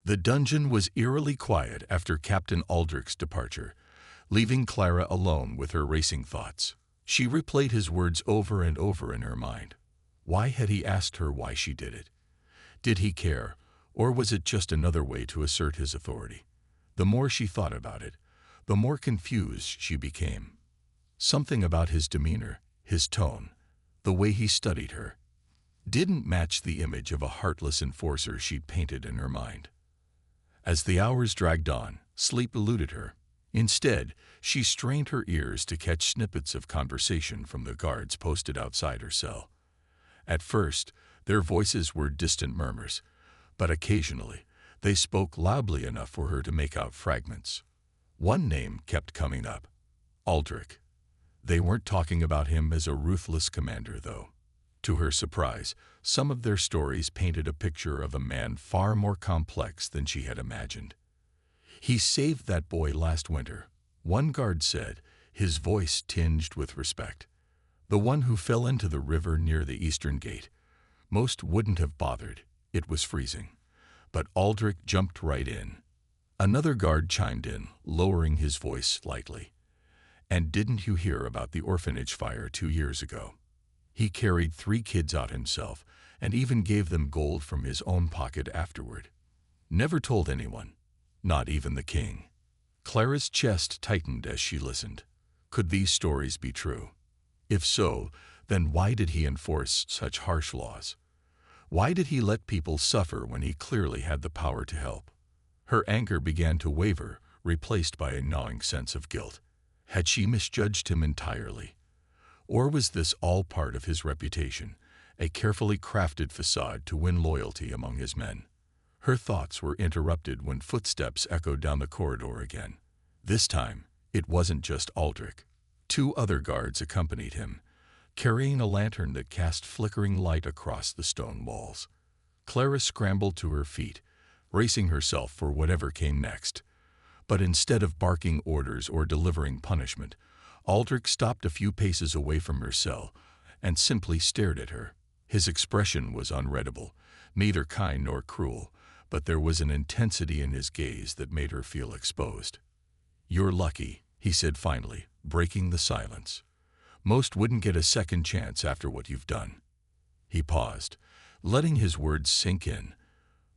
The dungeon was eerily quiet after Captain Aldrich's departure, leaving Clara alone with her racing thoughts. She replayed his words over and over in her mind. Why had he asked her why she did it? Did he care, or was it just another way to assert his authority? The more she thought about it, the more confused she became. Something about his demeanor, his tone, the way he studied her, didn't match the image of a heartless enforcer she'd painted in her mind. As the hours dragged on, sleep eluded her. Instead, she strained her ears to catch snippets of conversation from the guards posted outside her cell. At first, their voices were distant murmurs, but occasionally, they spoke loudly enough for her to make out fragments. One name kept coming up: Aldrich. They weren't talking about him as a ruthless commander, though. To her surprise, some of their stories painted a picture of a man far more complex than she had imagined. "He saved that boy last winter," one guard said, his voice tinged with respect. "The one who fell into the river near the eastern gate. Most wouldn't have bothered. It was freezing. But Aldrich jumped right in." Another guard chimed in, lowering his voice slightly. "And didn't you hear about the orphanage fire 2 years ago? He carried 3 kids out himself and even gave them gold from his own pocket afterward. Never told anyone, not even the king." Clara's chest tightened as she listened. Could these stories be true? If so, then why did he enforce such harsh laws? Why did he let people suffer when he clearly had the power to help? Her anger began to waver, replaced by a gnawing sense of guilt. Had she misjudged him entirely? Or was this all part of his reputation, a carefully crafted facade to win loyalty among his men? Her thoughts were interrupted when footsteps echoed down the corridor again. This time, it wasn't just Aldrich. 2 other guards accompanied him, carrying a lantern that cast flickering light across the stone walls. Clara scrambled to her feet, bracing herself for whatever came next. But instead of barking orders or delivering punishment, Aldrich stopped a few paces away from her cell and simply stared at her. His expression was unreadable, neither kind nor cruel, but there was an intensity in his gaze that made her feel exposed. "You're lucky," he said finally, breaking the silence. "Most wouldn't get a second chance after what you've done." He paused, letting his words sink in.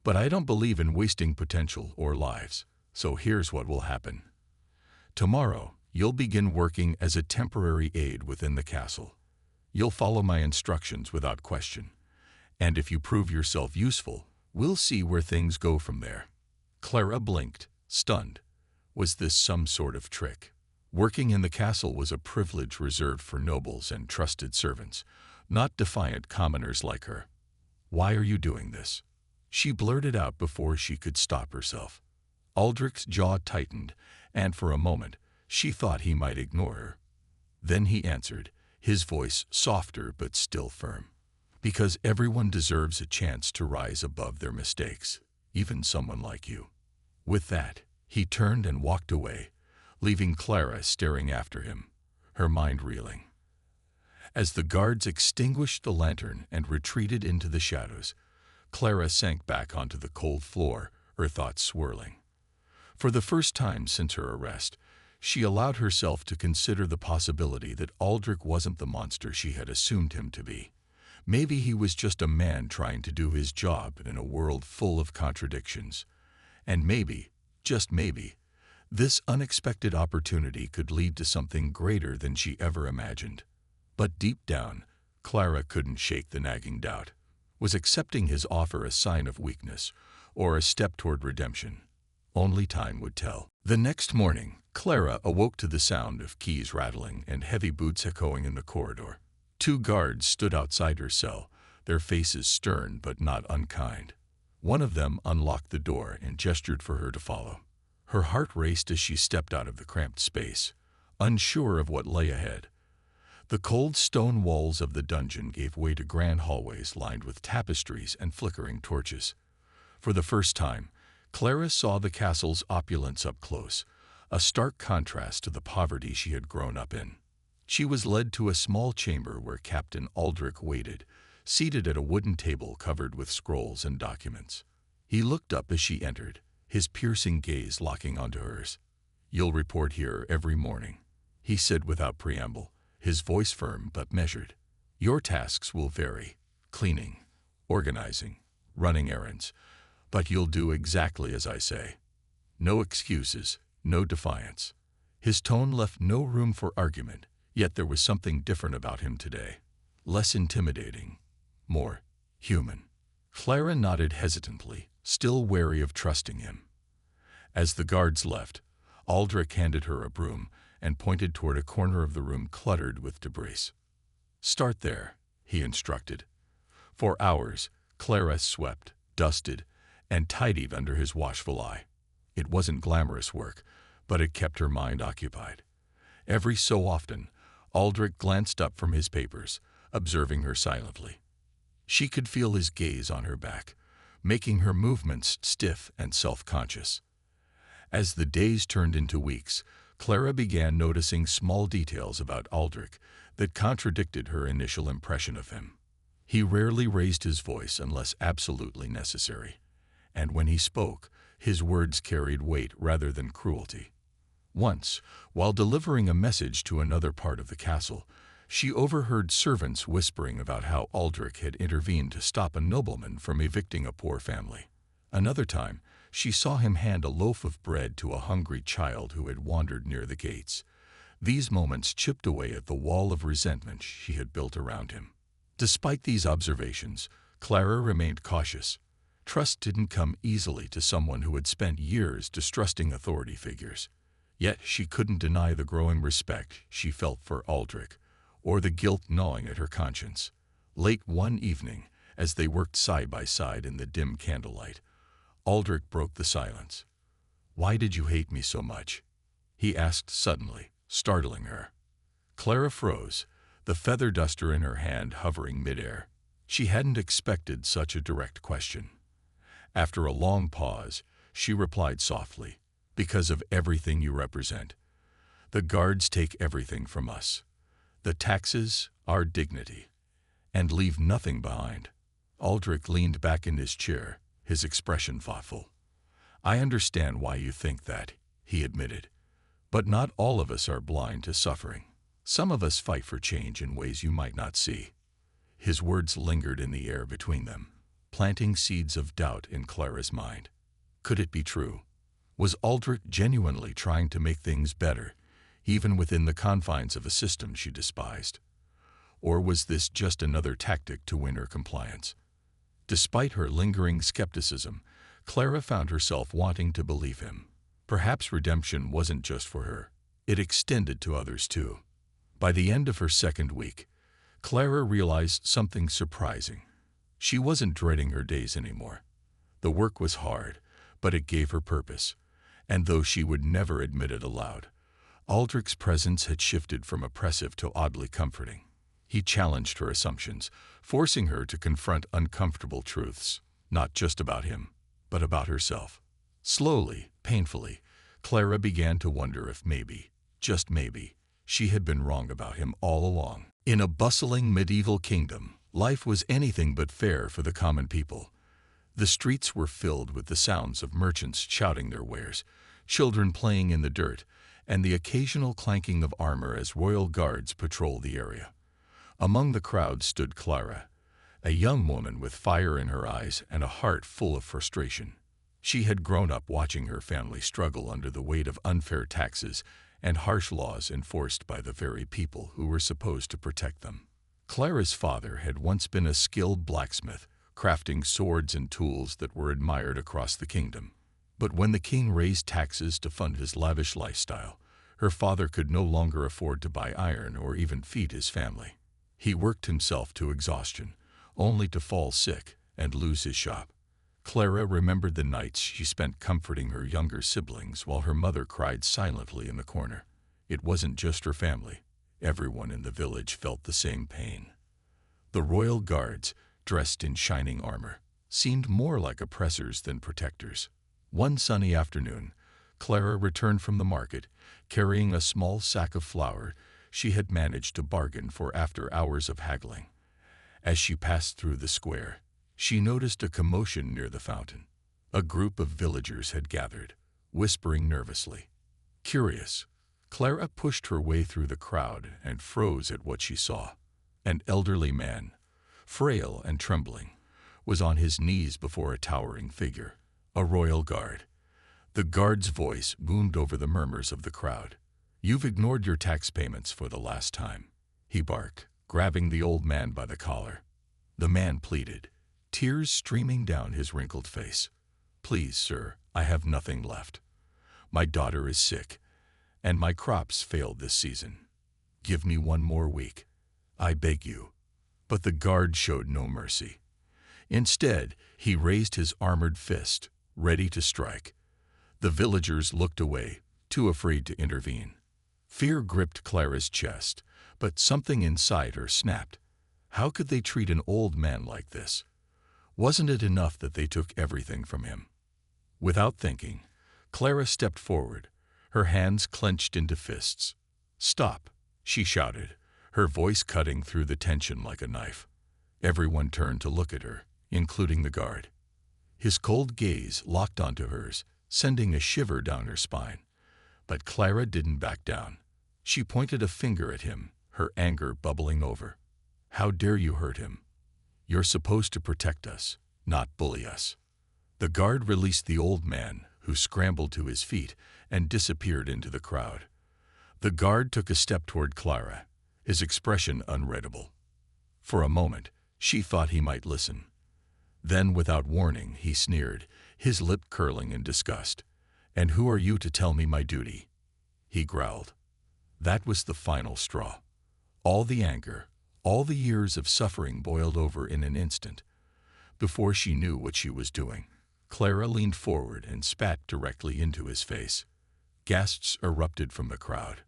"But I don't believe in wasting potential or lives, so here's what will happen. Tomorrow, you'll begin working as a temporary aide within the castle. You'll follow my instructions without question. And if you prove yourself useful, we'll see where things go from there." Clara blinked, stunned. Was this some sort of trick? Working in the castle was a privilege reserved for nobles and trusted servants, not defiant commoners like her. "Why are you doing this?" she blurted out before she could stop herself. Aldrich's jaw tightened, and for a moment, she thought he might ignore her. Then he answered, his voice softer but still firm. "Because everyone deserves a chance to rise above their mistakes, even someone like you." With that, he turned and walked away, leaving Clara staring after him, her mind reeling. As the guards extinguished the lantern and retreated into the shadows, Clara sank back onto the cold floor, her thoughts swirling. For the first time since her arrest, she allowed herself to consider the possibility that Aldrich wasn't the monster she had assumed him to be. Maybe he was just a man trying to do his job in a world full of contradictions. And maybe, just maybe, this unexpected opportunity could lead to something greater than she ever imagined. But deep down, Clara couldn't shake the nagging doubt. Was accepting his offer a sign of weakness, or a step toward redemption? Only time would tell. The next morning, Clara awoke to the sound of keys rattling and heavy boots echoing in the corridor. 2 guards stood outside her cell, their faces stern but not unkind. One of them unlocked the door and gestured for her to follow. Her heart raced as she stepped out of the cramped space, unsure of what lay ahead. The cold stone walls of the dungeon gave way to grand hallways lined with tapestries and flickering torches. For the first time, Clara saw the castle's opulence up close, a stark contrast to the poverty she had grown up in. She was led to a small chamber where Captain Aldrich waited, seated at a wooden table covered with scrolls and documents. He looked up as she entered, his piercing gaze locking onto hers. "You'll report here every morning," he said without preamble, his voice firm but measured. "Your tasks will vary: cleaning, organizing, running errands, but you'll do exactly as I say. No excuses, no defiance." His tone left no room for argument, yet there was something different about him today. Less intimidating, more human. Clara nodded hesitantly, still wary of trusting him. As the guards left, Aldrich handed her a broom and pointed toward a corner of the room cluttered with debris. "Start there," he instructed. For hours, Clara swept, dusted, and tidied under his watchful eye. It wasn't glamorous work, but it kept her mind occupied. Every so often, Aldrich glanced up from his papers, observing her silently. She could feel his gaze on her back, making her movements stiff and self-conscious. As the days turned into weeks, Clara began noticing small details about Aldrich that contradicted her initial impression of him. He rarely raised his voice unless absolutely necessary, and when he spoke, his words carried weight rather than cruelty. Once, while delivering a message to another part of the castle, she overheard servants whispering about how Aldrich had intervened to stop a nobleman from evicting a poor family. Another time, she saw him hand a loaf of bread to a hungry child who had wandered near the gates. These moments chipped away at the wall of resentment she had built around him. Despite these observations, Clara remained cautious. Trust didn't come easily to someone who had spent years distrusting authority figures. Yet she couldn't deny the growing respect she felt for Aldrich, or the guilt gnawing at her conscience. Late one evening, as they worked side by side in the dim candlelight, Aldrich broke the silence. "Why did you hate me so much?" he asked suddenly, startling her. Clara froze, the feather duster in her hand hovering midair. She hadn't expected such a direct question. After a long pause, she replied softly, "Because of everything you represent. The guards take everything from us. The taxes, our dignity, and leave nothing behind." Aldrich leaned back in his chair, his expression thoughtful. "I understand why you think that," he admitted. "But not all of us are blind to suffering. Some of us fight for change in ways you might not see." His words lingered in the air between them, planting seeds of doubt in Clara's mind. Could it be true? Was Aldrich genuinely trying to make things better, even within the confines of a system she despised? Or was this just another tactic to win her compliance? Despite her lingering skepticism, Clara found herself wanting to believe him. Perhaps redemption wasn't just for her. It extended to others too. By the end of her second week, Clara realized something surprising. She wasn't dreading her days anymore. The work was hard, but it gave her purpose. And though she would never admit it aloud, Aldrich's presence had shifted from oppressive to oddly comforting. He challenged her assumptions, forcing her to confront uncomfortable truths, not just about him, but about herself. Slowly, painfully, Clara began to wonder if maybe, just maybe, she had been wrong about him all along. In a bustling medieval kingdom, life was anything but fair for the common people. The streets were filled with the sounds of merchants shouting their wares, children playing in the dirt, and the occasional clanking of armor as royal guards patrolled the area. Among the crowd stood Clara, a young woman with fire in her eyes and a heart full of frustration. She had grown up watching her family struggle under the weight of unfair taxes and harsh laws enforced by the very people who were supposed to protect them. Clara's father had once been a skilled blacksmith, crafting swords and tools that were admired across the kingdom. But when the king raised taxes to fund his lavish lifestyle, her father could no longer afford to buy iron or even feed his family. He worked himself to exhaustion, only to fall sick and lose his shop. Clara remembered the nights she spent comforting her younger siblings while her mother cried silently in the corner. It wasn't just her family. Everyone in the village felt the same pain. The royal guards, dressed in shining armor, seemed more like oppressors than protectors. One sunny afternoon, Clara returned from the market, carrying a small sack of flour she had managed to bargain for after hours of haggling. As she passed through the square, she noticed a commotion near the fountain. A group of villagers had gathered, whispering nervously. Curious, Clara pushed her way through the crowd and froze at what she saw. An elderly man, frail and trembling, was on his knees before a towering figure, a royal guard. The guard's voice boomed over the murmurs of the crowd. "You've ignored your tax payments for the last time," he barked, grabbing the old man by the collar. The man pleaded, tears streaming down his wrinkled face. "Please, sir, I have nothing left. My daughter is sick, and my crops failed this season. Give me one more week. I beg you." But the guard showed no mercy. Instead, he raised his armored fist, ready to strike. The villagers looked away, too afraid to intervene. Fear gripped Clara's chest, but something inside her snapped. How could they treat an old man like this? Wasn't it enough that they took everything from him? Without thinking, Clara stepped forward, her hands clenched into fists. "Stop," she shouted, her voice cutting through the tension like a knife. Everyone turned to look at her, including the guard. His cold gaze locked onto hers, sending a shiver down her spine. But Clara didn't back down. She pointed a finger at him, her anger bubbling over. "How dare you hurt him? You're supposed to protect us, not bully us." The guard released the old man, who scrambled to his feet and disappeared into the crowd. The guard took a step toward Clara, his expression unreadable. For a moment, she thought he might listen. Then, without warning, he sneered, his lip curling in disgust. "And who are you to tell me my duty?" he growled. That was the final straw. All the anger, all the years of suffering boiled over in an instant. Before she knew what she was doing, Clara leaned forward and spat directly into his face. Gasps erupted from the crowd.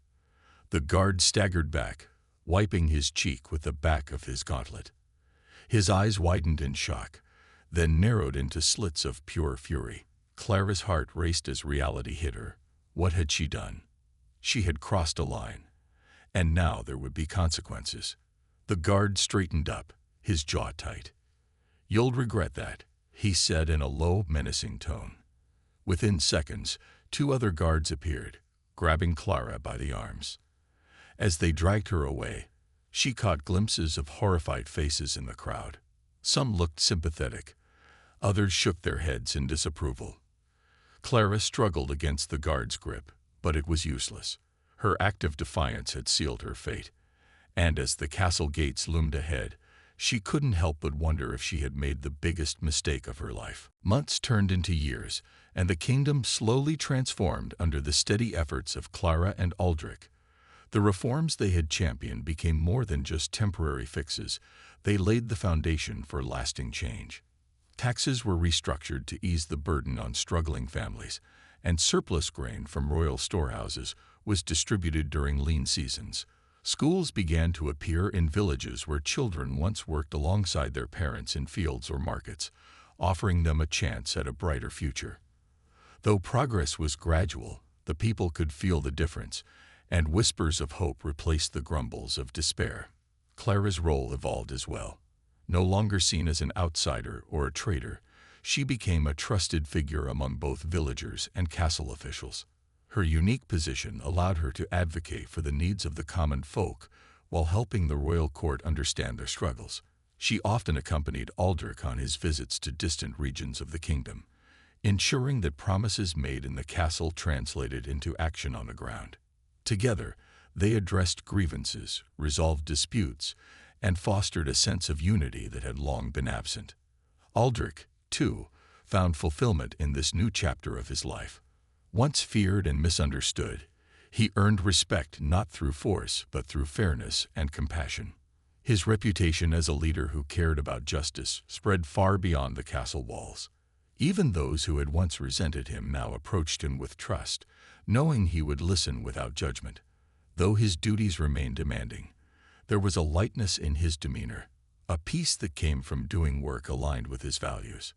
The guard staggered back, wiping his cheek with the back of his gauntlet. His eyes widened in shock, then narrowed into slits of pure fury. Clara's heart raced as reality hit her. What had she done? She had crossed a line, and now there would be consequences. The guard straightened up, his jaw tight. "You'll regret that," he said in a low, menacing tone. Within seconds, two other guards appeared, grabbing Clara by the arms. As they dragged her away, she caught glimpses of horrified faces in the crowd. Some looked sympathetic, others shook their heads in disapproval. Clara struggled against the guard's grip, but it was useless. Her act of defiance had sealed her fate, and as the castle gates loomed ahead, she couldn't help but wonder if she had made the biggest mistake of her life. Months turned into years, and the kingdom slowly transformed under the steady efforts of Clara and Aldrich. The reforms they had championed became more than just temporary fixes. They laid the foundation for lasting change. Taxes were restructured to ease the burden on struggling families, and surplus grain from royal storehouses was distributed during lean seasons. Schools began to appear in villages where children once worked alongside their parents in fields or markets, offering them a chance at a brighter future. Though progress was gradual, the people could feel the difference, and whispers of hope replaced the grumbles of despair. Clara's role evolved as well. No longer seen as an outsider or a traitor, she became a trusted figure among both villagers and castle officials. Her unique position allowed her to advocate for the needs of the common folk while helping the royal court understand their struggles. She often accompanied Aldrich on his visits to distant regions of the kingdom, ensuring that promises made in the castle translated into action on the ground. Together, they addressed grievances, resolved disputes, and fostered a sense of unity that had long been absent. Aldrich, too, found fulfillment in this new chapter of his life. Once feared and misunderstood, he earned respect not through force but through fairness and compassion. His reputation as a leader who cared about justice spread far beyond the castle walls. Even those who had once resented him now approached him with trust, knowing he would listen without judgment. Though his duties remained demanding, there was a lightness in his demeanor, a peace that came from doing work aligned with his values.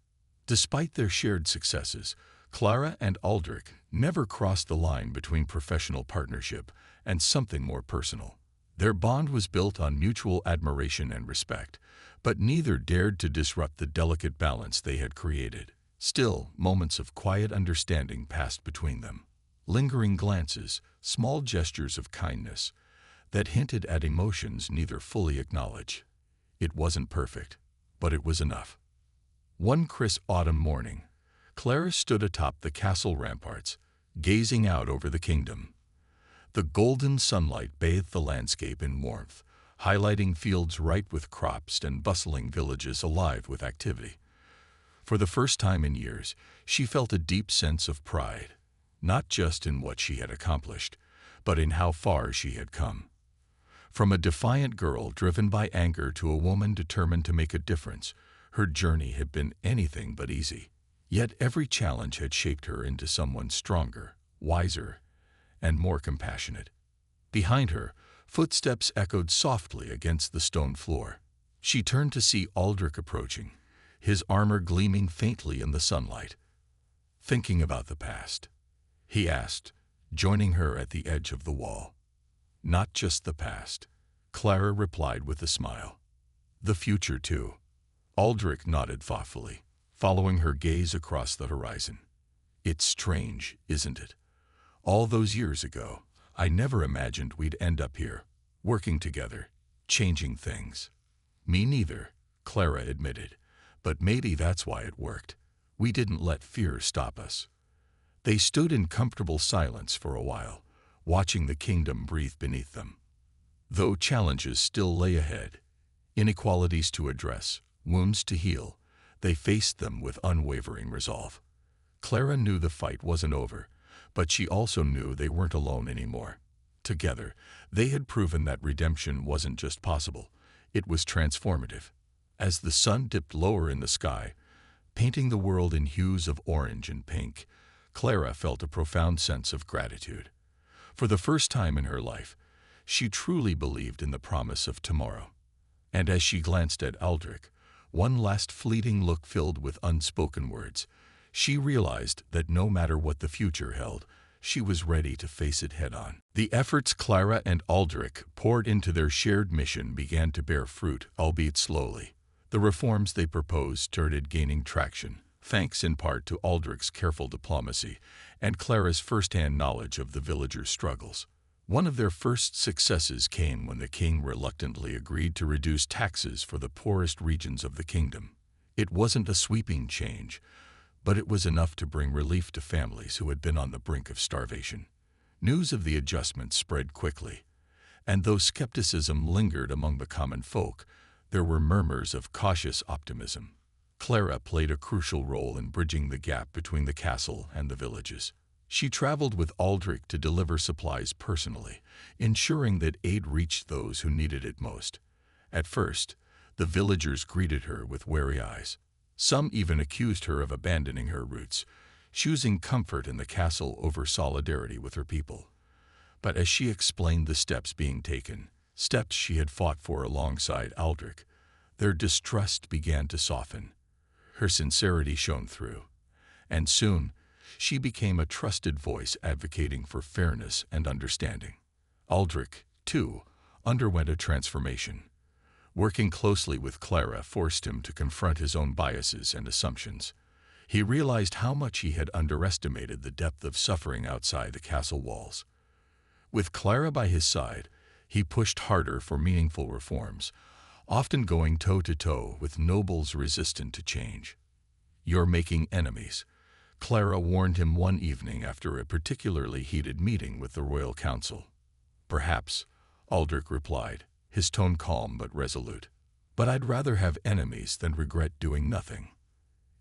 Despite their shared successes, Clara and Aldrich never crossed the line between professional partnership and something more personal. Their bond was built on mutual admiration and respect, but neither dared to disrupt the delicate balance they had created. Still, moments of quiet understanding passed between them. Lingering glances, small gestures of kindness that hinted at emotions neither fully acknowledged. It wasn't perfect, but it was enough. One crisp autumn morning, Clara stood atop the castle ramparts, gazing out over the kingdom. The golden sunlight bathed the landscape in warmth, highlighting fields ripe with crops and bustling villages alive with activity. For the first time in years, she felt a deep sense of pride, not just in what she had accomplished, but in how far she had come. From a defiant girl driven by anger to a woman determined to make a difference, her journey had been anything but easy. Yet every challenge had shaped her into someone stronger, wiser, and more compassionate. Behind her, footsteps echoed softly against the stone floor. She turned to see Aldrich approaching, his armor gleaming faintly in the sunlight. "Thinking about the past?" he asked, joining her at the edge of the wall. "Not just the past," Clara replied with a smile. "The future, too." Aldrich nodded thoughtfully, following her gaze across the horizon. "It's strange, isn't it? All those years ago, I never imagined we'd end up here, working together, changing things." "Me neither," Clara admitted, "but maybe that's why it worked. We didn't let fear stop us." They stood in comfortable silence for a while, watching the kingdom breathe beneath them. Though challenges still lay ahead, inequalities to address, wounds to heal, they faced them with unwavering resolve. Clara knew the fight wasn't over, but she also knew they weren't alone anymore. Together, they had proven that redemption wasn't just possible, it was transformative. As the sun dipped lower in the sky, painting the world in hues of orange and pink, Clara felt a profound sense of gratitude. For the first time in her life, she truly believed in the promise of tomorrow. And as she glanced at Aldrich, one last fleeting look filled with unspoken words, she realized that no matter what the future held, she was ready to face it head-on. The efforts Clara and Aldrich poured into their shared mission began to bear fruit, albeit slowly. The reforms they proposed started gaining traction, thanks in part to Aldrich's careful diplomacy and Clara's first-hand knowledge of the villagers' struggles. One of their first successes came when the king reluctantly agreed to reduce taxes for the poorest regions of the kingdom. It wasn't a sweeping change, but it was enough to bring relief to families who had been on the brink of starvation. News of the adjustment spread quickly, and though skepticism lingered among the common folk, there were murmurs of cautious optimism. Clara played a crucial role in bridging the gap between the castle and the villages. She traveled with Aldrich to deliver supplies personally, ensuring that aid reached those who needed it most. At first, the villagers greeted her with wary eyes. Some even accused her of abandoning her roots, choosing comfort in the castle over solidarity with her people. But as she explained the steps being taken, steps she had fought for alongside Aldrich, their distrust began to soften. Her sincerity shone through, and soon she became a trusted voice advocating for fairness and understanding. Aldrich, too, underwent a transformation. Working closely with Clara forced him to confront his own biases and assumptions. He realized how much he had underestimated the depth of suffering outside the castle walls. With Clara by his side, he pushed harder for meaningful reforms, often going toe-to-toe with nobles resistant to change. "You're making enemies," Clara warned him one evening after a particularly heated meeting with the royal council. "Perhaps," Aldrich replied, his tone calm but resolute. "But I'd rather have enemies than regret doing nothing."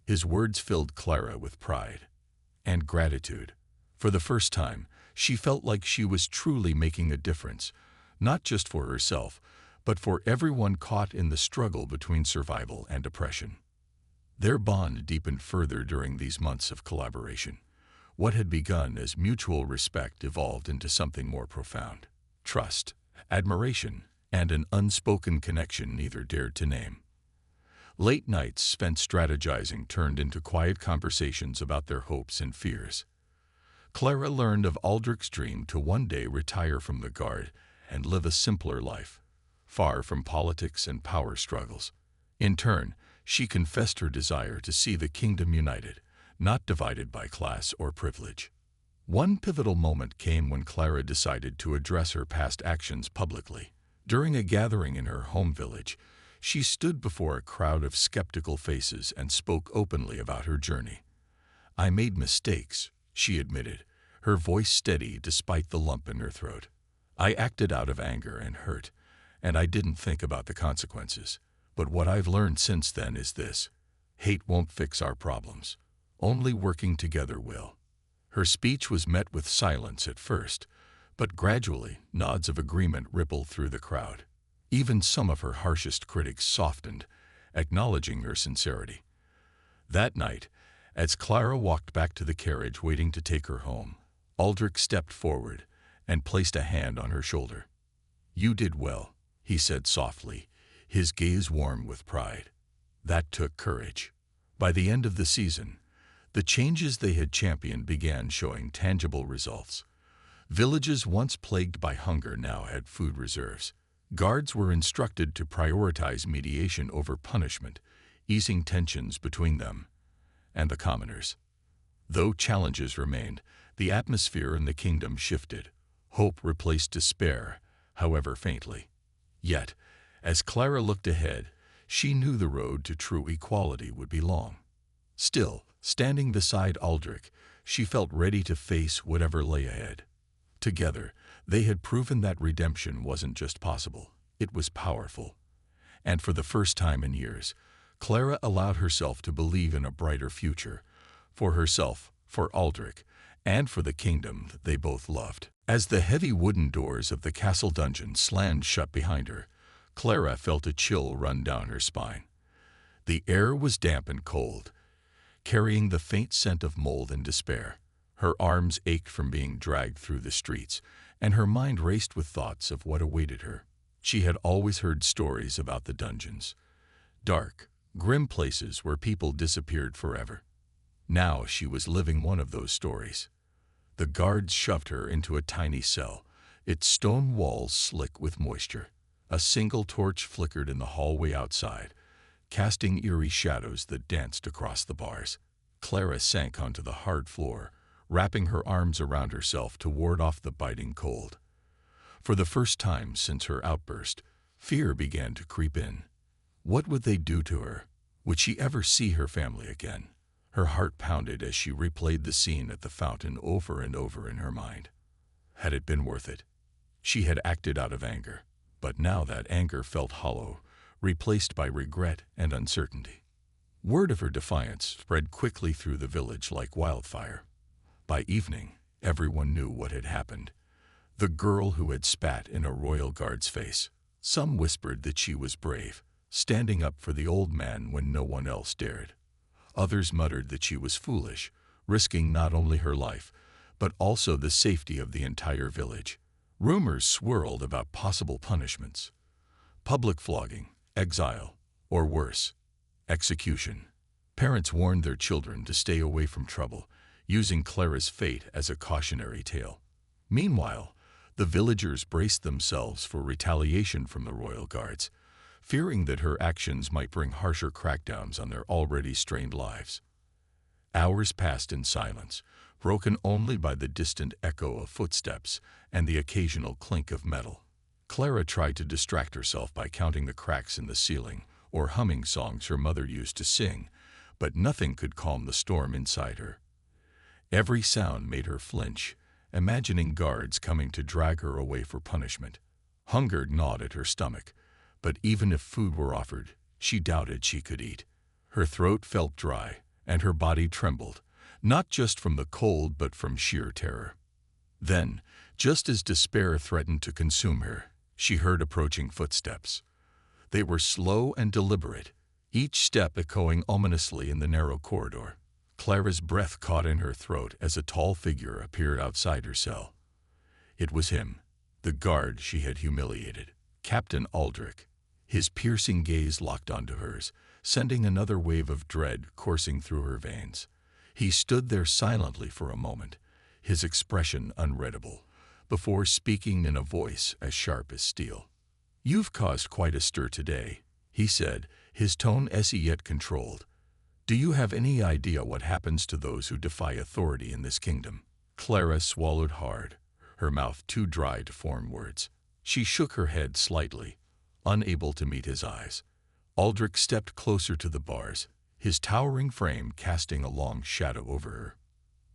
His words filled Clara with pride and gratitude. For the first time, she felt like she was truly making a difference, not just for herself, but for everyone caught in the struggle between survival and oppression. Their bond deepened further during these months of collaboration. What had begun as mutual respect evolved into something more profound: trust, admiration, and an unspoken connection neither dared to name. Late nights spent strategizing turned into quiet conversations about their hopes and fears. Clara learned of Aldrich's dream to one day retire from the guard and live a simpler life, far from politics and power struggles. In turn, she confessed her desire to see the kingdom united, not divided by class or privilege. One pivotal moment came when Clara decided to address her past actions publicly. During a gathering in her home village, she stood before a crowd of skeptical faces and spoke openly about her journey. "I made mistakes," she admitted, her voice steady despite the lump in her throat. "I acted out of anger and hurt, and I didn't think about the consequences. But what I've learned since then is this: hate won't fix our problems. Only working together will." Her speech was met with silence at first, but gradually nods of agreement rippled through the crowd. Even some of her harshest critics softened, acknowledging her sincerity. That night, as Clara walked back to the carriage waiting to take her home, Aldrich stepped forward and placed a hand on her shoulder. "You did well," he said softly, his gaze warm with pride. That took courage. By the end of the season, the changes they had championed began showing tangible results. Villages once plagued by hunger now had food reserves. Guards were instructed to prioritize mediation over punishment, easing tensions between them and the commoners. Though challenges remained, the atmosphere in the kingdom shifted. Hope replaced despair, however faintly. Yet, as Clara looked ahead, she knew the road to true equality would be long. Still, standing beside Aldrich, she felt ready to face whatever lay ahead. Together, they had proven that redemption wasn't just possible, it was powerful. And for the first time in years, Clara allowed herself to believe in a brighter future, for herself, for Aldrich, and for the kingdom that they both loved. As the heavy wooden doors of the castle dungeon slammed shut behind her, Clara felt a chill run down her spine. The air was damp and cold, carrying the faint scent of mold and despair. Her arms ached from being dragged through the streets, and her mind raced with thoughts of what awaited her. She had always heard stories about the dungeons, dark, grim places where people disappeared forever. Now she was living one of those stories. The guards shoved her into a tiny cell, its stone walls slick with moisture. A single torch flickered in the hallway outside, casting eerie shadows that danced across the bars. Clara sank onto the hard floor, wrapping her arms around herself to ward off the biting cold. For the first time since her outburst, fear began to creep in. What would they do to her? Would she ever see her family again? Her heart pounded as she replayed the scene at the fountain over and over in her mind. Had it been worth it? She had acted out of anger, but now that anger felt hollow, replaced by regret and uncertainty. Word of her defiance spread quickly through the village like wildfire. By evening, everyone knew what had happened. The girl who had spat in a royal guard's face. Some whispered that she was brave, standing up for the old man when no one else dared. Others muttered that she was foolish, risking not only her life, but also the safety of the entire village. Rumors swirled about possible punishments: public flogging, exile, or worse, execution. Parents warned their children to stay away from trouble, using Clara's fate as a cautionary tale. Meanwhile, the villagers braced themselves for retaliation from the royal guards, fearing that her actions might bring harsher crackdowns on their already strained lives. Hours passed in silence, broken only by the distant echo of footsteps and the occasional clink of metal. Clara tried to distract herself by counting the cracks in the ceiling or humming songs her mother used to sing, but nothing could calm the storm inside her. Every sound made her flinch, imagining guards coming to drag her away for punishment. Hunger gnawed at her stomach, but even if food were offered, she doubted she could eat. Her throat felt dry, and her body trembled, not just from the cold but from sheer terror. Then, just as despair threatened to consume her, she heard approaching footsteps. They were slow and deliberate, each step echoing ominously in the narrow corridor. Clara's breath caught in her throat as a tall figure appeared outside her cell. It was him, the guard she had humiliated, Captain Aldrich. His piercing gaze locked onto hers, sending another wave of dread coursing through her veins. He stood there silently for a moment, his expression unreadable, before speaking in a voice as sharp as steel. "You've caused quite a stir today," he said, his tone as yet controlled. Do you have any idea what happens to those who defy authority in this kingdom? Clara swallowed hard, her mouth too dry to form words. She shook her head slightly, unable to meet his eyes. Aldrich stepped closer to the bars, his towering frame casting a long shadow over her.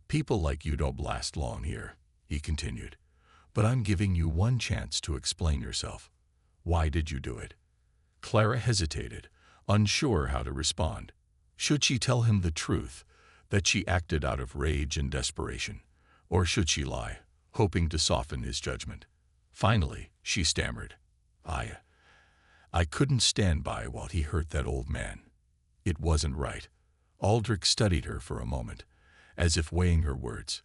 People like you don't last long here, he continued. But I'm giving you one chance to explain yourself. Why did you do it? Clara hesitated, unsure how to respond. Should she tell him the truth, that she acted out of rage and desperation, or should she lie, hoping to soften his judgment? Finally, she stammered, I couldn't stand by while he hurt that old man. It wasn't right. Aldrich studied her for a moment, as if weighing her words.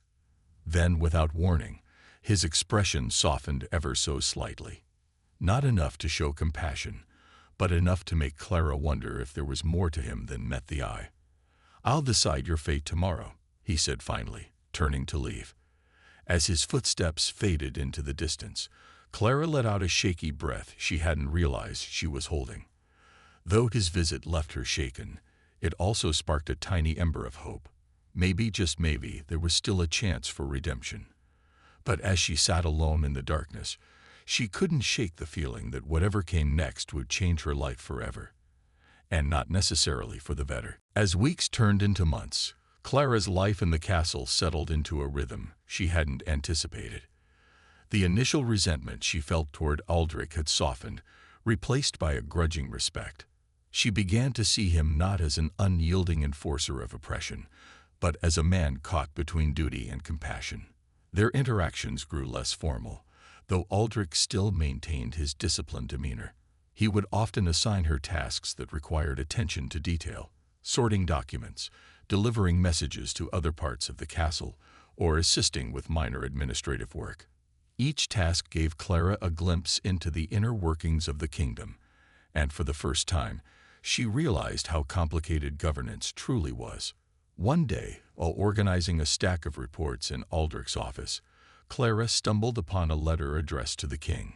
Then, without warning, his expression softened ever so slightly. Not enough to show compassion, but enough to make Clara wonder if there was more to him than met the eye. I'll decide your fate tomorrow, he said finally, turning to leave. As his footsteps faded into the distance, Clara let out a shaky breath she hadn't realized she was holding. Though his visit left her shaken, it also sparked a tiny ember of hope. Maybe, just maybe, there was still a chance for redemption. But as she sat alone in the darkness, she couldn't shake the feeling that whatever came next would change her life forever. And not necessarily for the better. As weeks turned into months, Clara's life in the castle settled into a rhythm she hadn't anticipated. The initial resentment she felt toward Aldrich had softened, replaced by a grudging respect. She began to see him not as an unyielding enforcer of oppression, but as a man caught between duty and compassion. Their interactions grew less formal, though Aldrich still maintained his disciplined demeanor. He would often assign her tasks that required attention to detail, sorting documents, delivering messages to other parts of the castle, or assisting with minor administrative work. Each task gave Clara a glimpse into the inner workings of the kingdom, and for the first time, she realized how complicated governance truly was. One day, while organizing a stack of reports in Aldrich's office, Clara stumbled upon a letter addressed to the king.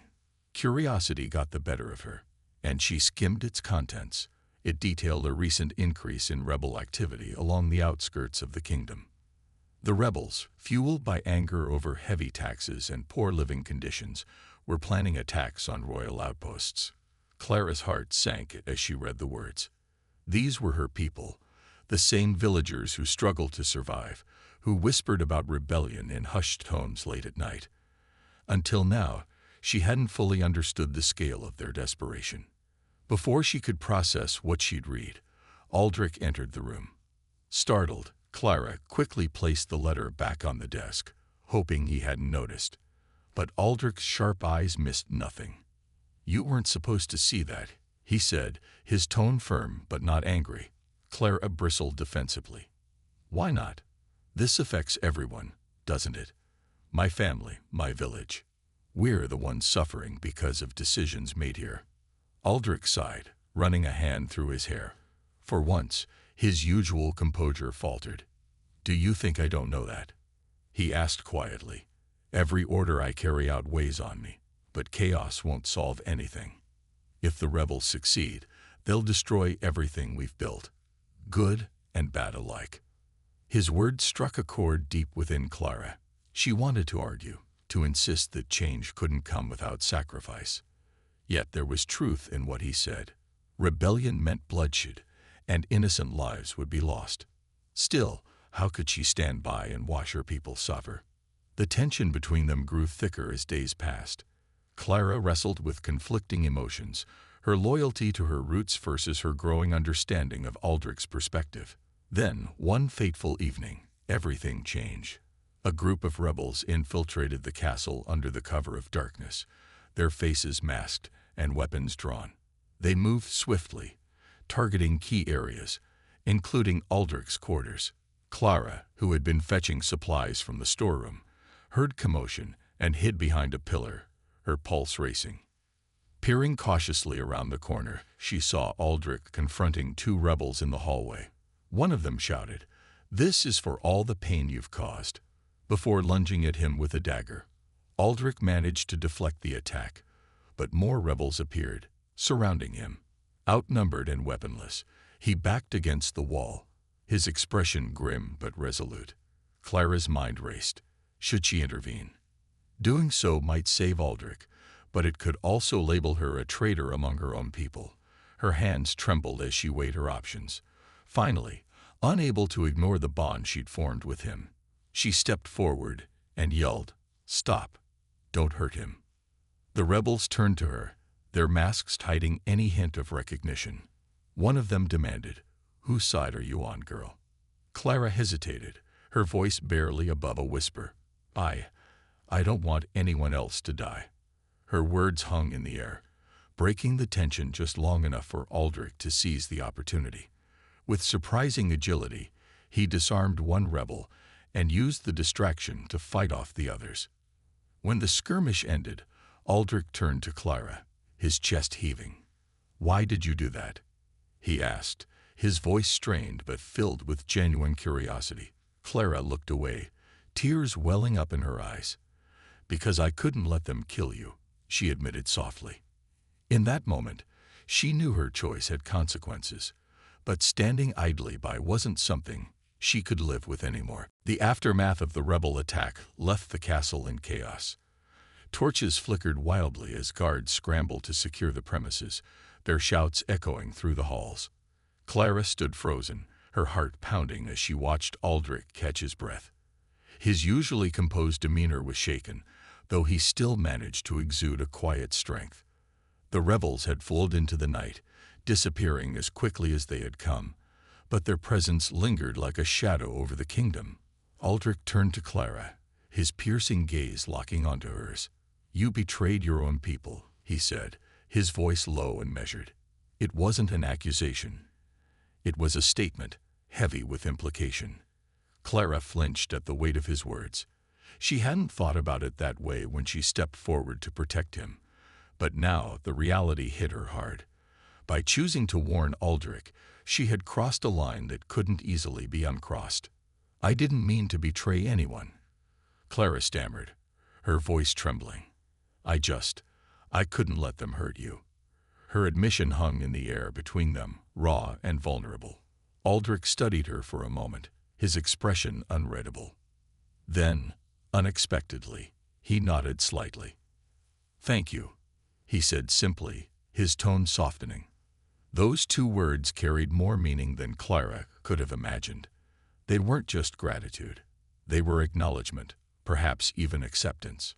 Curiosity got the better of her, and she skimmed its contents. It detailed a recent increase in rebel activity along the outskirts of the kingdom. The rebels, fueled by anger over heavy taxes and poor living conditions, were planning attacks on royal outposts. Clara's heart sank as she read the words. These were her people, the same villagers who struggled to survive, who whispered about rebellion in hushed tones late at night. Until now, she hadn't fully understood the scale of their desperation. Before she could process what she'd read, Aldrich entered the room. Startled, Clara quickly placed the letter back on the desk, hoping he hadn't noticed. But Aldrich's sharp eyes missed nothing. You weren't supposed to see that, he said, his tone firm but not angry. Clara bristled defensively. Why not? This affects everyone, doesn't it? My family, my village. We're the ones suffering because of decisions made here. Aldrich sighed, running a hand through his hair. For once, his usual composure faltered. Do you think I don't know that? He asked quietly. Every order I carry out weighs on me, but chaos won't solve anything. If the rebels succeed, they'll destroy everything we've built, good and bad alike. His words struck a chord deep within Clara. She wanted to argue, to insist that change couldn't come without sacrifice. Yet there was truth in what he said. Rebellion meant bloodshed, and innocent lives would be lost. Still, how could she stand by and watch her people suffer? The tension between them grew thicker as days passed. Clara wrestled with conflicting emotions, her loyalty to her roots versus her growing understanding of Aldrich's perspective. Then, one fateful evening, everything changed. A group of rebels infiltrated the castle under the cover of darkness, their faces masked and weapons drawn. They moved swiftly, targeting key areas, including Aldrich's quarters. Clara, who had been fetching supplies from the storeroom, heard commotion and hid behind a pillar, her pulse racing. Peering cautiously around the corner, she saw Aldrich confronting two rebels in the hallway. One of them shouted, "This is for all the pain you've caused," before lunging at him with a dagger. Aldrich managed to deflect the attack, but more rebels appeared, surrounding him. Outnumbered and weaponless, he backed against the wall, his expression grim but resolute. Clara's mind raced. Should she intervene? Doing so might save Aldrich, but it could also label her a traitor among her own people. Her hands trembled as she weighed her options. Finally, unable to ignore the bond she'd formed with him, she stepped forward and yelled, "Stop! Don't hurt him." The rebels turned to her, their masks hiding any hint of recognition. One of them demanded, "Whose side are you on, girl?" Clara hesitated, her voice barely above a whisper. I don't want anyone else to die." Her words hung in the air, breaking the tension just long enough for Aldrich to seize the opportunity. With surprising agility, he disarmed one rebel and used the distraction to fight off the others. When the skirmish ended, Aldrich turned to Clara, his chest heaving. "Why did you do that?" he asked, his voice strained but filled with genuine curiosity. Clara looked away, tears welling up in her eyes. "Because I couldn't let them kill you," she admitted softly. In that moment, she knew her choice had consequences, but standing idly by wasn't something she could live with anymore. The aftermath of the rebel attack left the castle in chaos. Torches flickered wildly as guards scrambled to secure the premises, their shouts echoing through the halls. Clara stood frozen, her heart pounding as she watched Aldrich catch his breath. His usually composed demeanor was shaken, though he still managed to exude a quiet strength. The rebels had flowed into the night, disappearing as quickly as they had come, but their presence lingered like a shadow over the kingdom. Aldrich turned to Clara, his piercing gaze locking onto hers. "You betrayed your own people," he said, his voice low and measured. It wasn't an accusation. It was a statement, heavy with implication. Clara flinched at the weight of his words. She hadn't thought about it that way when she stepped forward to protect him, but now the reality hit her hard. By choosing to warn Aldrich, she had crossed a line that couldn't easily be uncrossed. "I didn't mean to betray anyone," Clara stammered, her voice trembling. I couldn't let them hurt you." Her admission hung in the air between them, raw and vulnerable. Aldrich studied her for a moment, his expression unreadable. Then, unexpectedly, he nodded slightly. "Thank you," he said simply, his tone softening. Those two words carried more meaning than Clara could have imagined. They weren't just gratitude. They were acknowledgement, perhaps even acceptance.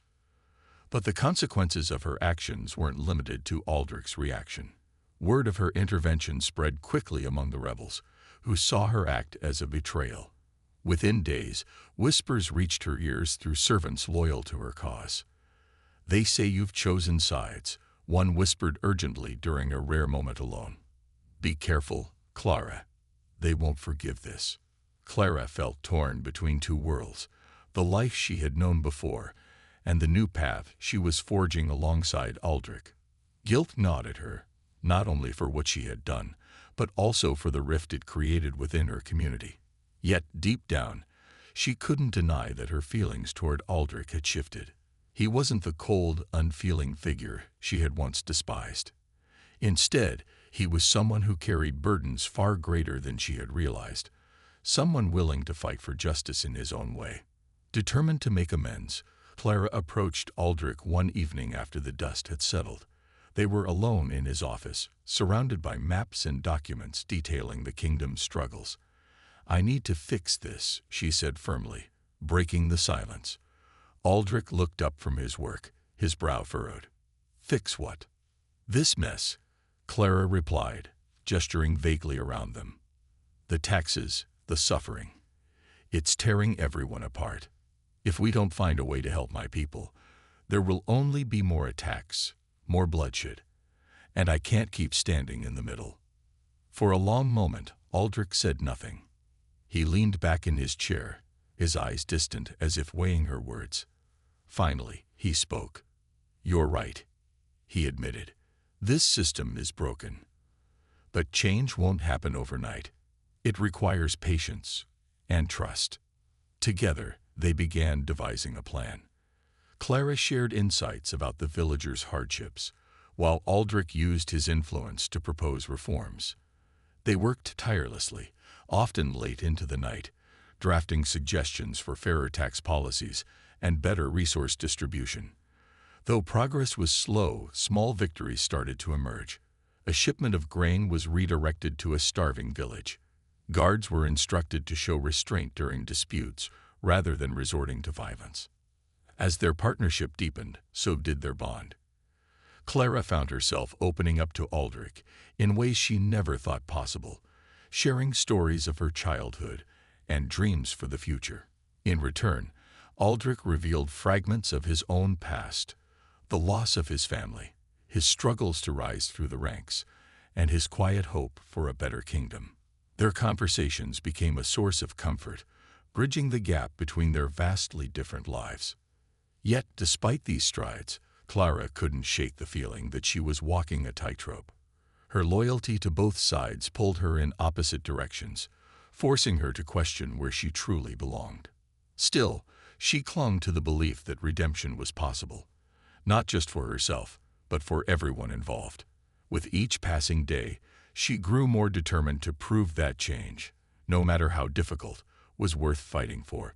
But the consequences of her actions weren't limited to Aldrich's reaction. Word of her intervention spread quickly among the rebels, who saw her act as a betrayal. Within days, whispers reached her ears through servants loyal to her cause. "They say you've chosen sides," one whispered urgently during a rare moment alone. "Be careful, Clara. They won't forgive this." Clara felt torn between two worlds, the life she had known before and the new path she was forging alongside Aldrich. Guilt gnawed at her, not only for what she had done, but also for the rift it created within her community. Yet, deep down, she couldn't deny that her feelings toward Aldrich had shifted. He wasn't the cold, unfeeling figure she had once despised. Instead, he was someone who carried burdens far greater than she had realized, someone willing to fight for justice in his own way. Determined to make amends, Clara approached Aldrich one evening after the dust had settled. They were alone in his office, surrounded by maps and documents detailing the kingdom's struggles. "I need to fix this," she said firmly, breaking the silence. Aldrich looked up from his work, his brow furrowed. "Fix what?" "This mess," Clara replied, gesturing vaguely around them. "The taxes, the suffering. It's tearing everyone apart. If we don't find a way to help my people, there will only be more attacks, more bloodshed, and I can't keep standing in the middle." For a long moment, Aldrich said nothing. He leaned back in his chair, his eyes distant as if weighing her words. Finally, he spoke. "You're right," he admitted. "This system is broken. But change won't happen overnight. It requires patience and trust." Together, they began devising a plan. Clara shared insights about the villagers' hardships, while Aldrich used his influence to propose reforms. They worked tirelessly, often late into the night, drafting suggestions for fairer tax policies and better resource distribution. Though progress was slow, small victories started to emerge. A shipment of grain was redirected to a starving village. Guards were instructed to show restraint during disputes rather than resorting to violence. As their partnership deepened, so did their bond. Clara found herself opening up to Aldrich in ways she never thought possible, sharing stories of her childhood and dreams for the future. In return, Aldrich revealed fragments of his own past, the loss of his family, his struggles to rise through the ranks, and his quiet hope for a better kingdom. Their conversations became a source of comfort, bridging the gap between their vastly different lives. Yet, despite these strides, Clara couldn't shake the feeling that she was walking a tightrope. Her loyalty to both sides pulled her in opposite directions, forcing her to question where she truly belonged. Still, she clung to the belief that redemption was possible, not just for herself, but for everyone involved. With each passing day, she grew more determined to prove that change, no matter how difficult, was worth fighting for.